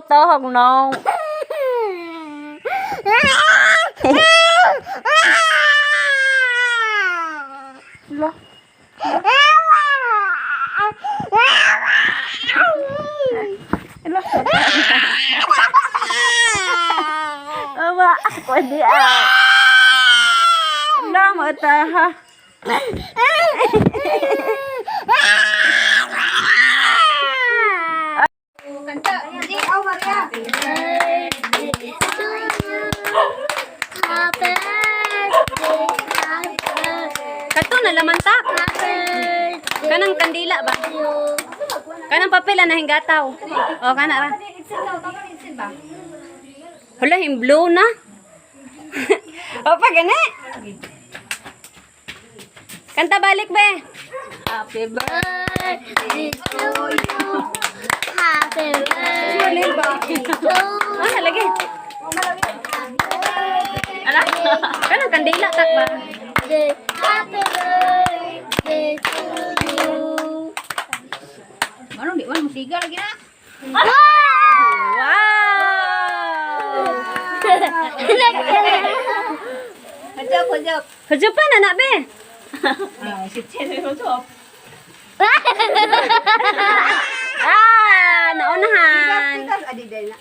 Tawag no. Lo. Lo. Awa, pwede ah. Lo, mataha. Kato na laman ta. Kanang kandila ba? Kanang papel na hinggataw. O kana ra. Hala him blue na. O pa gani. Kanta balik be. Happy birthday to you. Happy birthday to you. Ah, lagi. Ala, kanang kandila tak ba? Happy birthday to you. Ano, di man musiga lagi na. Wow! Hajap. Hajap pa na be. Ah, si Chen ay hajap. Ah, naunahan. Adi day na.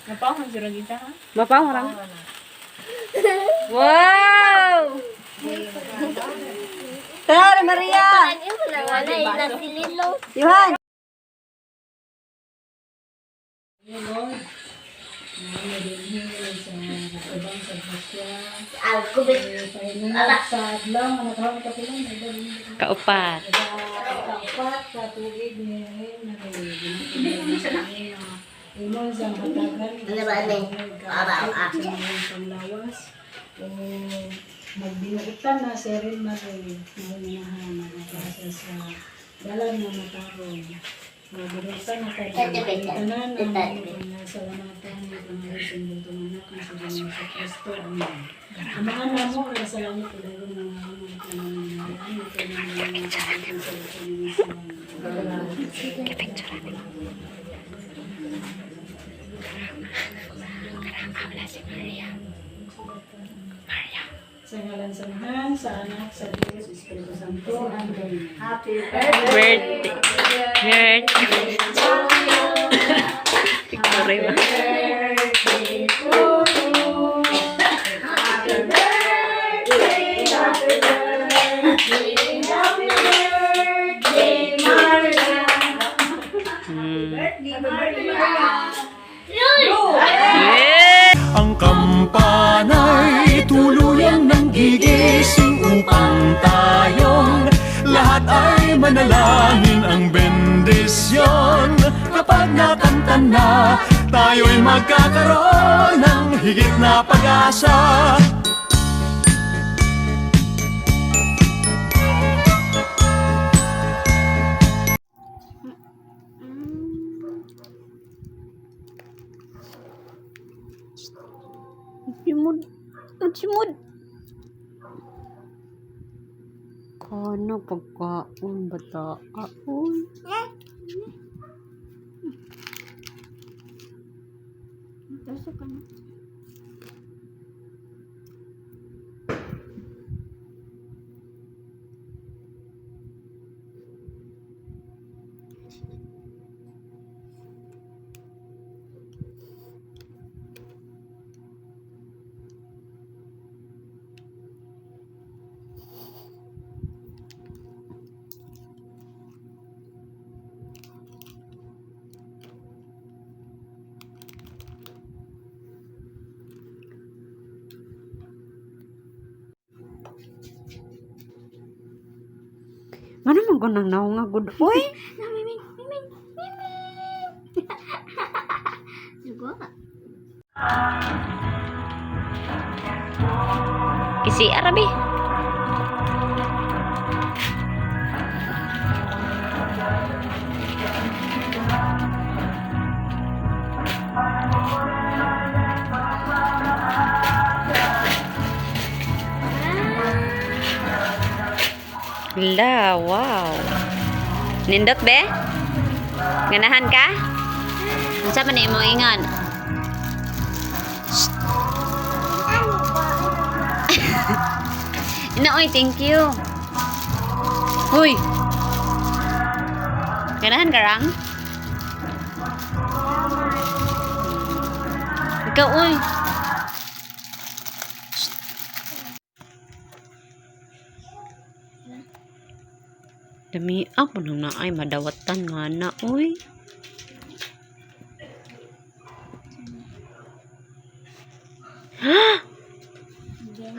Napahon si Ragita ha? Bapak orang. Wow! Tara Maria. Johan. Keempat. Umon sa hatagan, panglawas, o magbinuutan na si Erin Marie, nahunahan na nagkasa sa dalan na matarong. Magbinuutan na tayo, itanan ang mga salamatan ng pangalan sa butong anak ng Panginoon sa Kristo. Amen. Amaan na mo, kaya sa langit, ilagong ng mga pananampalataya, ito na mga kabitin sa Panginoon sa sa ngalan sa Mahal, sa Anak, sa Diyos, sa Espiritu Santo. Amen. Happy Birthday. Birthday. Victory ba? birthday to you. Happy birthday, happy birthday, happy birthday, Maria. Happy birthday, Maria. Ang kampana'y tuluyang nanggigising upang tayong lahat ay manalangin ang bendisyon. Kapag nakanta na, tayo'y magkakaroon ng higit na pag-asa. simod. Kana pagkaon bata. Aon. Pasok ka na. Ano man ko nang naong nga good. Uy! Miming! Miming! Miming! Sugo. Kisi Arabi. La, wow. Nindot be? Ganahan ka? Unsa man imong ingon? Ina, oy, thank you. Huy. Ganahan ka rang? Ikaw, oy. Dami ako nang naay madawatan nga na, oy.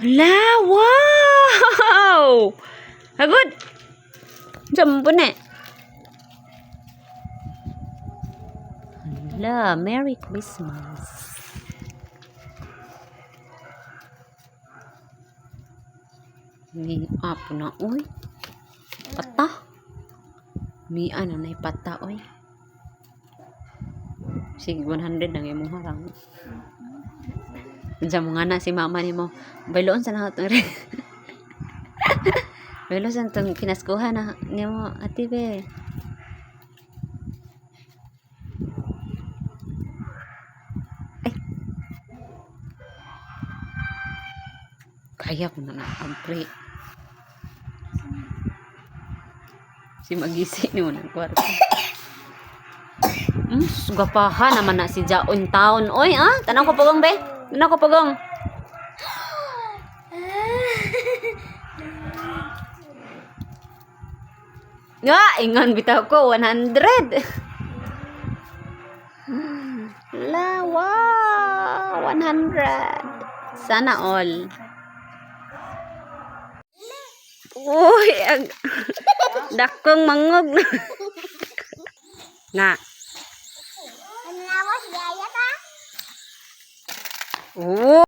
Hala, wow! Hagod! Diyan po na. Hala, Merry Christmas. Ni apo na, oy. Pata. Mi ano na pata, oy. Sige, 100 lang yung harang. Diyan mo nga na si mama ni mo. Bailoon sa lahat ng bailoon sa itong kinaskuhan na ni mo, ate be. Ay. Kaya ko na na-ampre. Si magisi ni mo ng kwarto. Sugapaha naman na si Jaon taon. Oy, tanong ko pagong be. Tanong ko pagong. Nga, ingon bitaw ko 100. La, wow, 100. Sana all. Uy, dakong mangog. Na. Ano na mo? Si Yaya ta? Oh.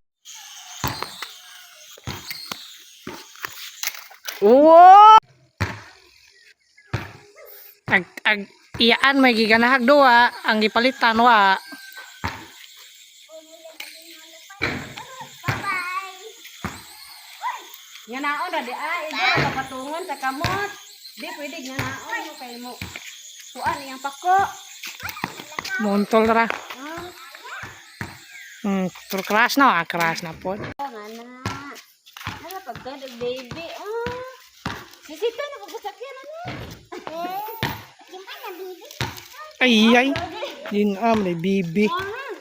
Oh. Iyaan may giganahag duwa, ang gipalitan wa. Nga naon ra di ay, ida papatungon sa kamot. Di pwede nga naon mo kay mo. Tuan iyang pako. Montol ra. Pero crash na, crash na po. Nga na. Ano pagka baby. Sisita na pagkasakyan na. Ay, ay. Yun may bibi.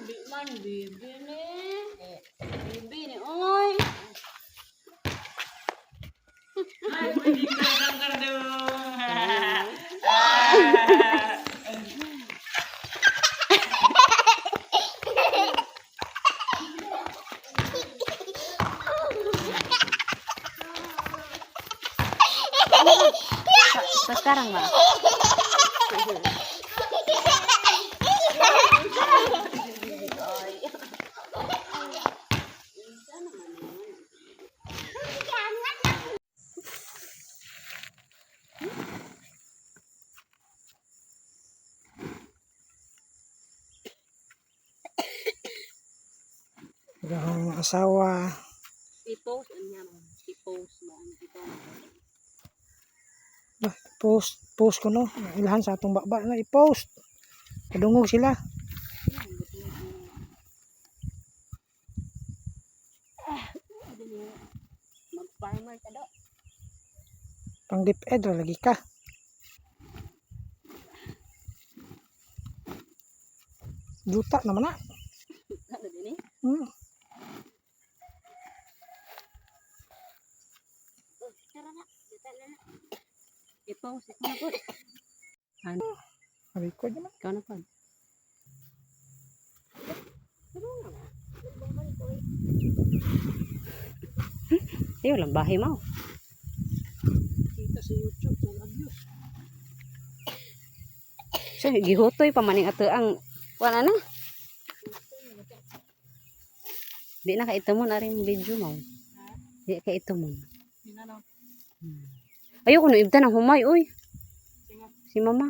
Di man baby ni. Baby ni oy. Sekarang ba? Ang asawa I-post niya mo. I-post ba? Ito. Post ko no. Ilahan sa atong baba na i-post. Kadungog sila. Mag-farmer ka daw. Pang dip ed lagi ka. Juta naman na. Ano din eh? Tara na. Dito na. I-post. Ikaw na po. Ano? Record naman. Ikaw na po. Ayaw lang bahay mo. Kita sa YouTube sa views. So, gihutoy pa maning ato ang wala na. Di na kaito mo na rin video mo. Di kaito mo. Ayoko na ibta ng humay, uy. Si mama.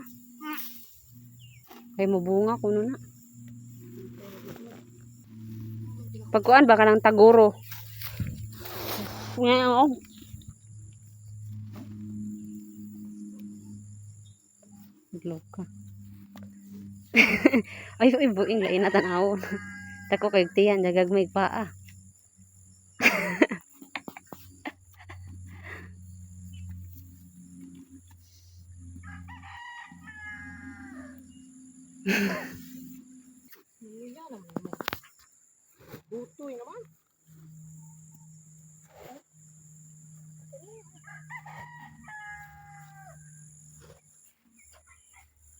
Ay mabunga ko na. Pagkuan baka ng taguro. Ngayon ako. Loka. Ay, buing lain na tanawon. Tako kay tiyan, dagag may paa. Butoy naman.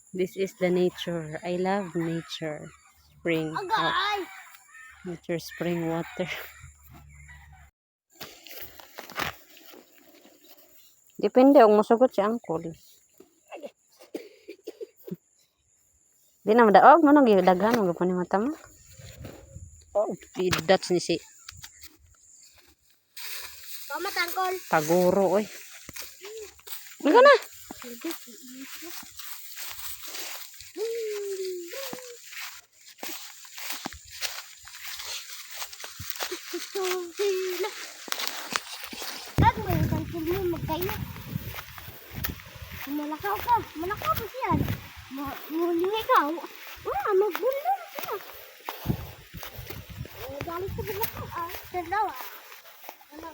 This is the nature. I love nature. Spring. Nature spring water. Depende kung masugot si Angkol. Di na madaog mo nang gidaghan mo gapon ni mata mo. Oh, that's ni si. Mama tangkol. Taguro oy. Mga na. Kag mo yung tangkol mo magkayo. Malakaw ka. Malakaw pa siya. Mulingi ka. Magbulong siya. Galit sa malakaw. Dalawa. Ano?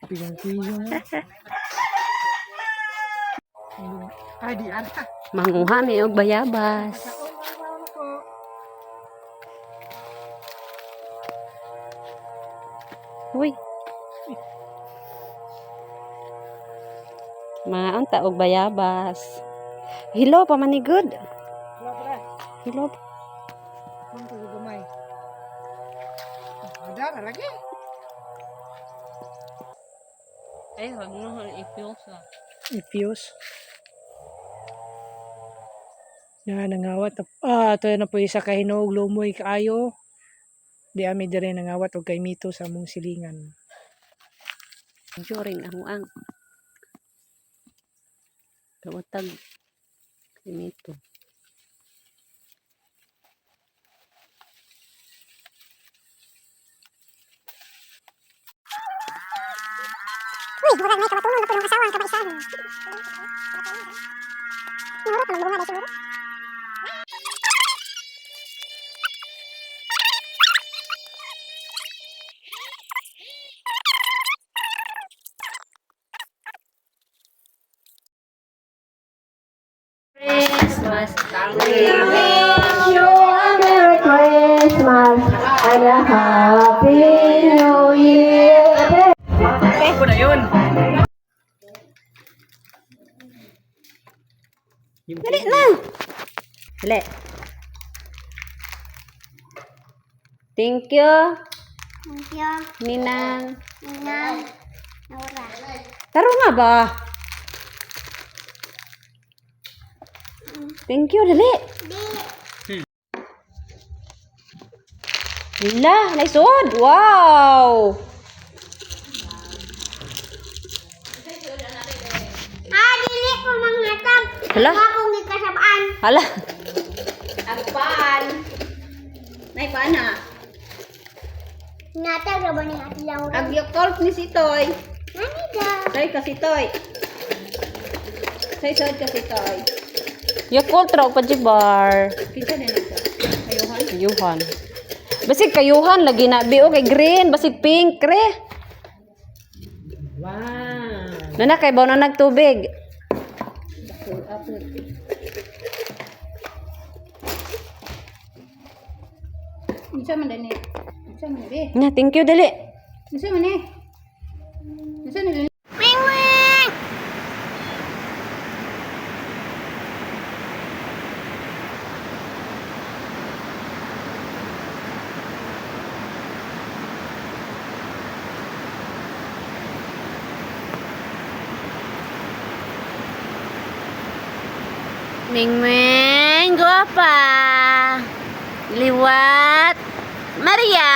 Piyong-piyong. Ay, di ata. Manguha mi og bayabas. Uy. Mga unta og bayabas. Hello pa man ni good. Wala pa rin. Hello. Kung ito gamay. Ada na lagi. Ay, wag mo i-fuse ah. I-fuse. Yan, nangawat. Ito na po isa kahinog, lumoy kaayo. Di ami dire nangawat og kay mito sa mong silingan. Joring ang kawatag kinito. Uy, murag may kawatulong na po ng asawa ang kabaisahan. Nurot naman bunga na siguro. Christmas. We wish you a Merry Christmas and a Happy New Year. Ako na yun. Dali na. Dali. Thank you, Thank you. Ninang. Nina. Nora. Taro nga ba? Thank you, dali. Di. Hala, naisod. Wow. Dili ko mangatag. Hala. Akong gikasabaan. Hala. Agpan. Nay paana. Natag ra ba ni Ate Laura? Agyokol ni Sitoy. Nani da? Say ka Sitoy. Say sad ka Sitoy. Yakult raw pa bar. Kita na nito. Ayuhan. Kayuhan. Basig kayuhan lagi na bio kay green, basig pink re. Wow. Nana kay baw na nagtubig. Full up. Unsa man dani? Unsa man di? Na, thank you dali. Unsa man ni? Unsa ni? Wing wing. Mingming, guapa. Liwat. Maria.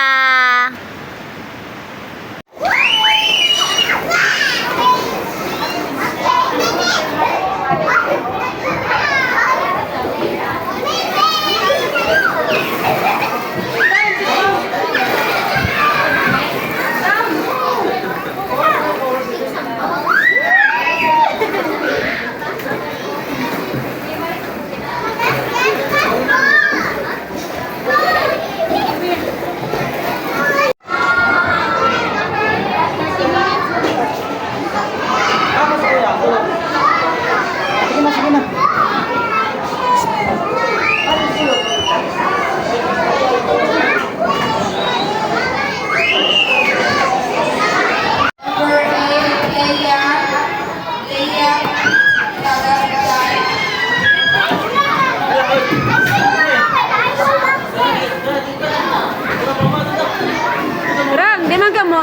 Ram, di man ka mo.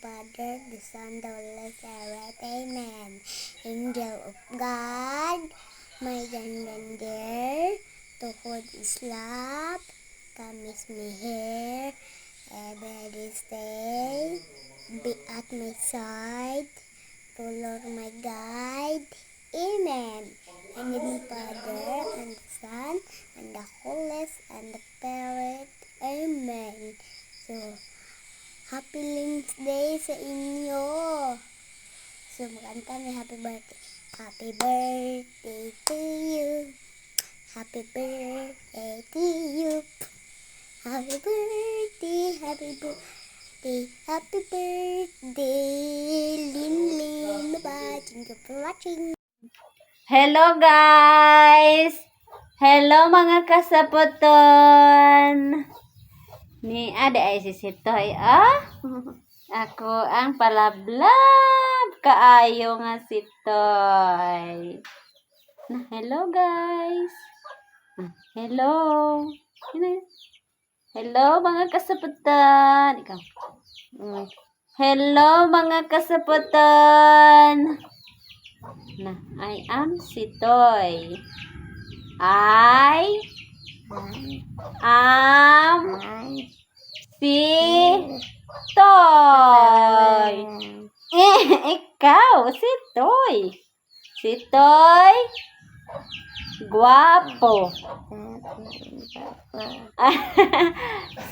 Father, the Son, the Holy Spirit, Amen. Angel of God, my young dear, to hold is love, come is me here, every day, be at my side, to Lord my guide, Amen. And in the Father, and the Son, and the Holy, and the Spirit, Amen. So, Happy Limbs Day sa inyo. So, kanta ni happy birthday. Happy birthday to you. Happy birthday to you. Happy birthday, happy birthday, happy birthday, Lin Lin. Bye-bye. Thank you for watching. Hello guys! Hello mga kasaputon! Ni ade ay si Sitoy, Ako ang palablab kaayo nga Sitoy. Hello guys! Hello! Hello mga kasaputon! Ikaw. Hello mga kasaputon! I am Sitoy. I am Sitoy. Ikaw, Sitoy. Sitoy. Guwapo.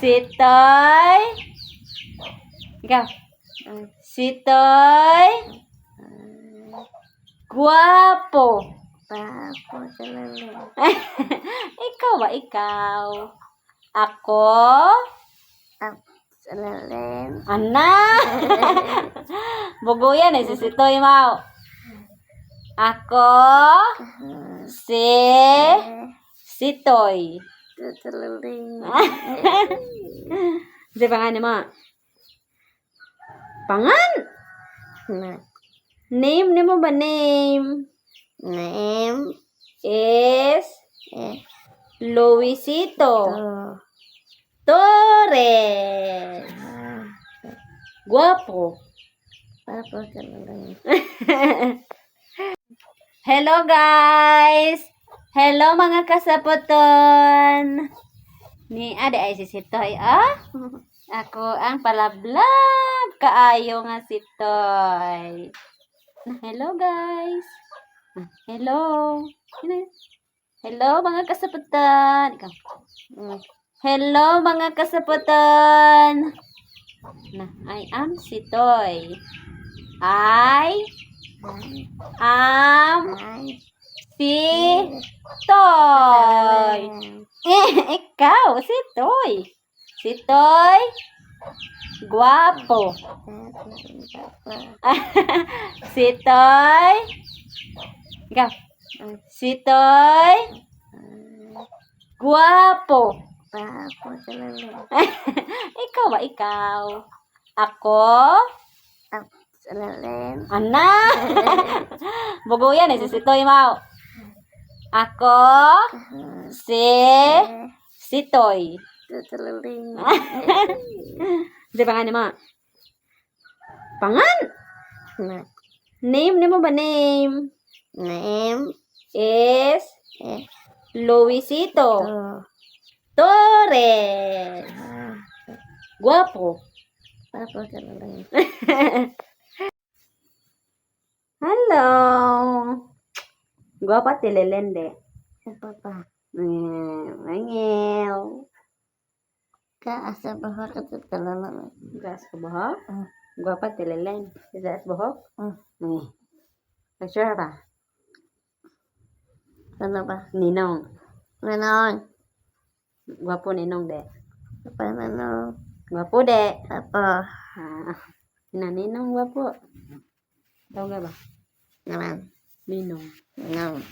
Sitoy. Ikaw. Sitoy. Guwapo. Ikaw ba? Ikaw. Ako. Ana. Buguyan eh, si Sitoy Mau. Ako. Si Sitoy. Di pangan mo. Pangan? Name mo ba name? Name Is Luisito to Torres. Guwapo. Hello guys! Hello mga kasaputon! Ni ade ay si Sitoy, Ako ang palablab kaayo nga Sitoy. Hello guys! Hello! Hello mga kasaputon! Ikaw. Hello mga kasaputon! I am Sitoy. I am Sitoy. Ikaw, Sitoy. Sitoy. Guwapo. Sitoy. Ikaw. Sitoy. Guwapo. Ikaw ba? Ikaw. Ako. Ana. Buguyan eh, si Sitoy Mau. Ako. Si Sitoy. Di pangan mo. Pangan? Name mo ba name? Name Is Luisito Torres. Guwapo. Hello. Guwapa tilelende. Papa. Mangil. Kaasa bahwa ketutulan Gas ko ba? Guwapa tilelen. Gas bohok? Nih. Sure ba? Ano ba? Ninong. Nanon. Guwapo ninong de. Apa nanon? Guwapo de. Apa? Ninong guwapo. Tahu gak ba? Naman. Ninong. Nanon.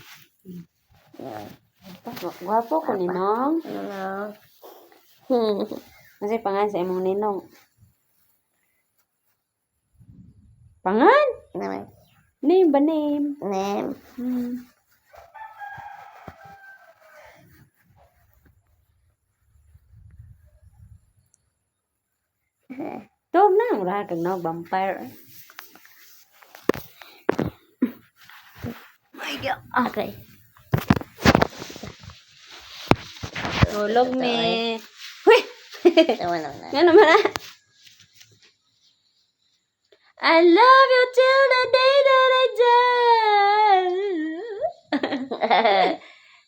Guwapo ko ninong. Nanon. Kasi pangan sa imong ninong. Pangan? Naman. Name ba name? Name. Tôm na ang raha kag no vampire. My God. Okay. Tulog me. Huy! Naman. Nga naman na. I love you till the day that I die.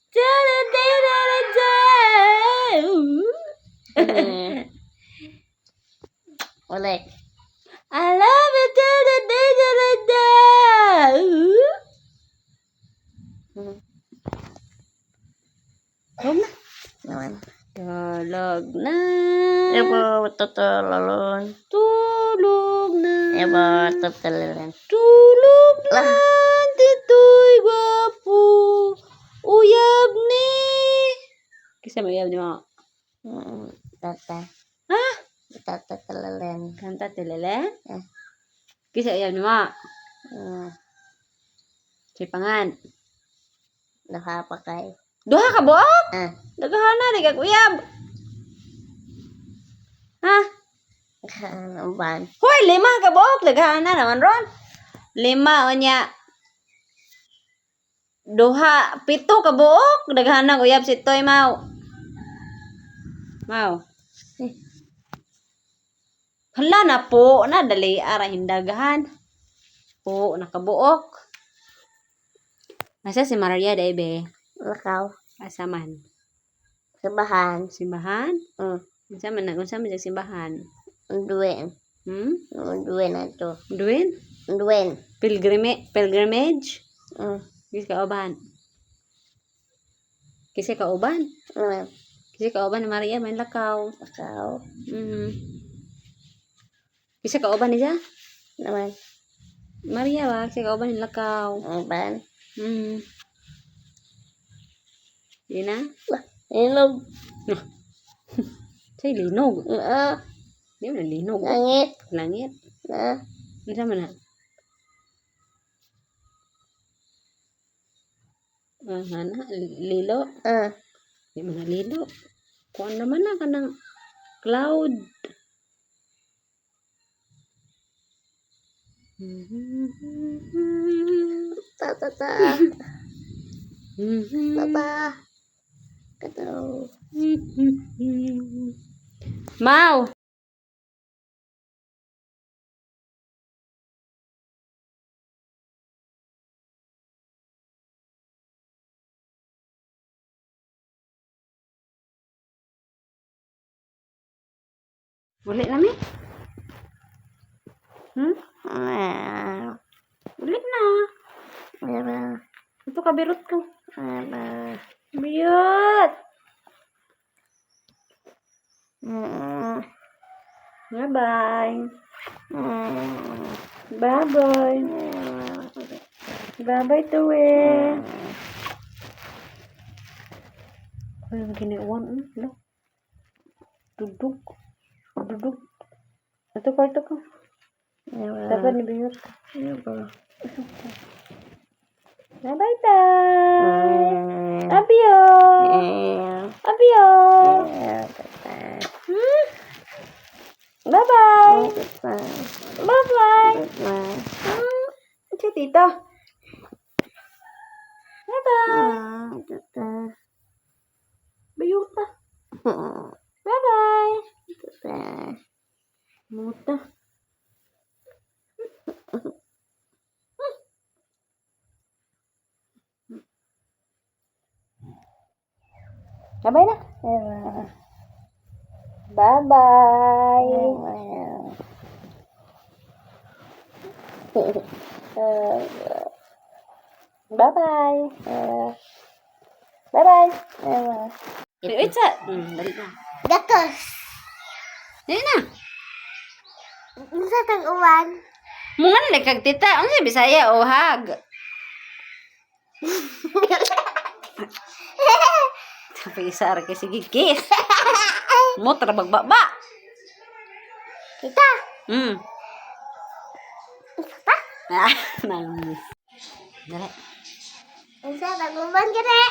Till the day that I die. Ulit. I love you till the day that I die. Tulog na. Naman. Tulog na. Ebo, tutulolon. Tulog na. Ebo, tutulolon. Tulog na. Lah. Titoy gwapo. Uyab ni. Kisa mo uyab ni mo? Tata. Ha? Tata tulolon. Kanta tilele? Eh. Kisa uyab ni mo? Sipangan. Nakapakay. Duha ka buok? Ah. Dagahana, di ka uyab. Ha? Uban. Hoy, 5 ka buok. Dagahana naman ron. 5 o niya. Duha, 7 ka buok. Dagahana uyab si Toy Mau. Mau. Hala na po. Na, dali ara hindagahan. Po, nakabuok. Asa si Maria Debe? Lakaw. Asa man? Sabahan. Simbahan? Mm. Unsa man sa simbahan? Unduin. Unduin na ito. Duin? Unduin. Pilgrimage? Mm. Kisa ka uban? Kisa ka uban? Kisa ka uban ni Maria may lakaw. Lakaw. Kisa ka uban niya? Naman. Maria ba? Kisa ka uban ni lakaw. Uban. Di na? Ilog. Say linog. Na. Di mo na linog. Langit. Langit. Na. Unsa man na? Hana, lilo. Di mo na lilo. Kuan naman na ka ng cloud. Tata. Tata. Kataw. Mau. Ulit na mi? Ulit na. Ito ka birot ko. Biyot. Bye-bye. Bye-bye. Bye-bye to eh. Ay, ang giniwan. Duduk. Duduk. Ito ko. Dapat ni Biyot. Bye-bye tayo. Abio. Abio. Bye-bye. Bye-bye. Si Tito. Bye-bye. Bayuta. Bye-bye. Muta. Bye-bye na. Bye-bye. Bye-bye. Bye-bye. Wait, sa. Dali na. Dakos. Dali na. Unsa tang uwan? Mungan na kag tita. Ang sa Bisaya o hag. Tapi isa ra kay sige kiss. Mo tra bagbaba. Kita. Ah, nangis. Dali. Unsa tang uwan gere?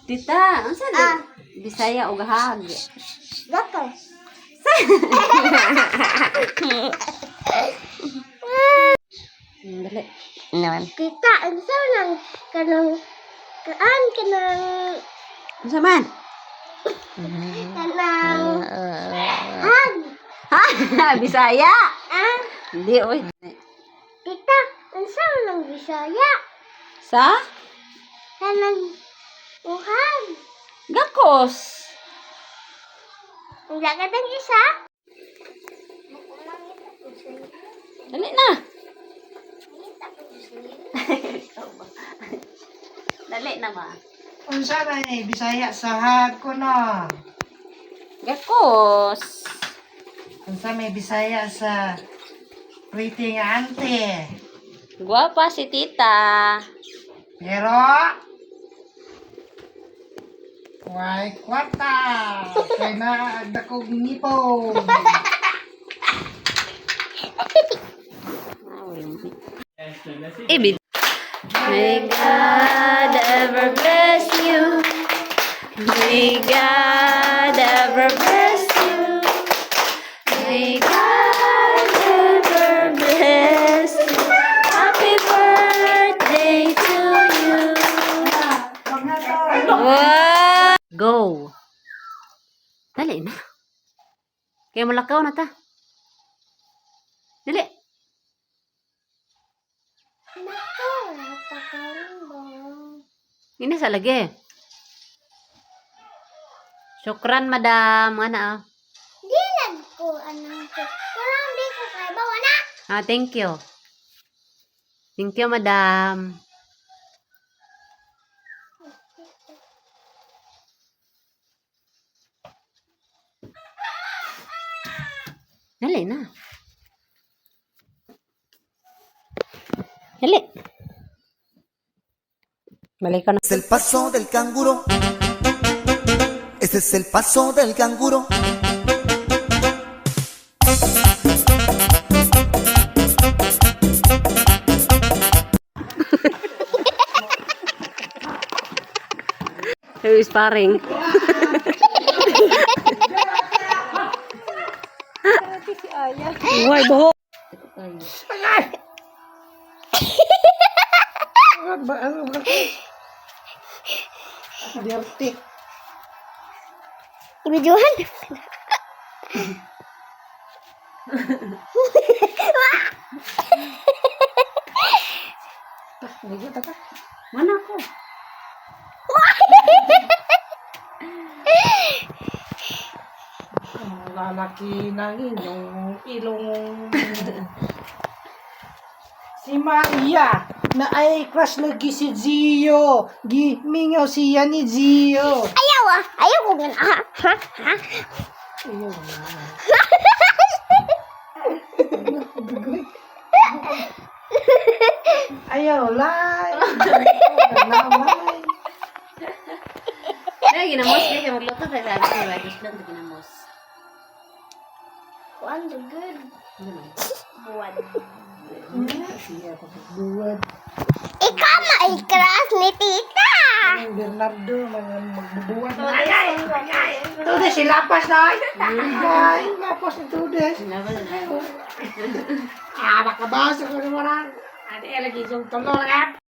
Tita, ang sa Bisaya o hag. Dakos. Dali. Naman. Kita unsa nang kanang kanang Unsa man? kanang hag. Ha, Bisaya. Hindi oy. Kita unsa nang Bisaya? Sa Kanang uhan. Gakos. Wala ka tang isa? Dali na. Dali na ba? Unsa na Bisaya sahag ko no. Gakos. Unsa may Bisaya sa pretty nga ante. Guwapa si tita. Pero why kwarta. Kaya na dakog nipo. Ibig. May God ever bless you. May God ever bless you. May God ever bless you. Happy birthday to you. What? Go. Dali na. Kaya malakaw na ta. Dali. Ini sa lagi. Syukran, madam. Ana, ah. Di lang ko anong kurang di ko kay bawa na. Ah, thank you. Thank you, madam. Dali na. Dali. Balik ka na. Es el paso del canguro. Ese es el paso del canguro. Yung sparring. Uy, buho. Dirty. Ibijuhan. Mana ako? Lalaki ng inyong ilong. Si Maria na ay crush lagi si Gio. Gimingaw siya ni Gio. Ayaw ah. Ayaw ko gan. Ha? Ha? Ha? Ayaw na. Ayaw lay. Namay. Ay, ginamos na siya magluto sa sabi ko, rice lang ito ginamos. One the good. Buwan. Siya pagbuwad. Ikaw ma-crush ni tita. Ang Bernardo magbubuwad. Ay! Tudes si Lapas na ay! Ay! Lapas ni Tudes. Makabasa ko naman ang. Ate lagi yung tulong at